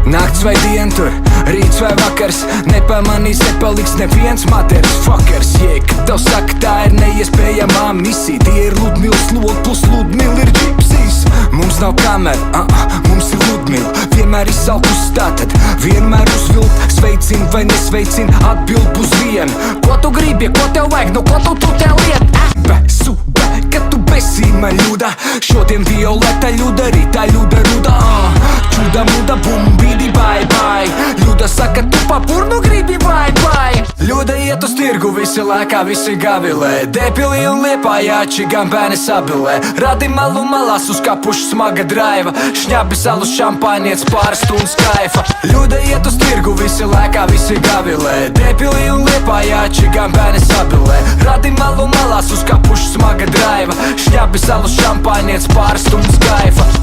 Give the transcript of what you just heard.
Nakts vai dien tur, rīts vai vakars, nepamanīs, nepaliks neviens materis fuckers. Kad tev saka, tā ir neiespējamā misija, tie ir Ludmils log plus Ludmila ir gypsijas. Mums nav kamera, mums ir Ludmila, vienmēr izsalkus tātad, vienmēr uzvilkt. Sveicin vai nesveicin, atbild uz vienu. Ko tu gribi, ko tev vajag, no ko tu tev liet? Kad tu besī man ļuda, šodien violeta ļuda, rītā ļuda ruda. Čuda muda, bum, bidi, bye, bye. Ļuda saka, tu pa purnu gribi, bye, bye. Ļuda iet uz tirgu, visi lēkā, visi gavilē. Dēpili un Liepājāči, gan bērni sabilē. Radi malu malās uz kapušu smaga draiva. Šņabi salu šampāniec pāris stundas kaifa. Ļuda iet uz tirgu, visi lēkā, visi gavilē. Dēpili un Liepājāči, gan bērni sabilē. Radi malu malās uz kapušu smaga draiva. Šņabi salu šampāniec pāris stundas kaifa.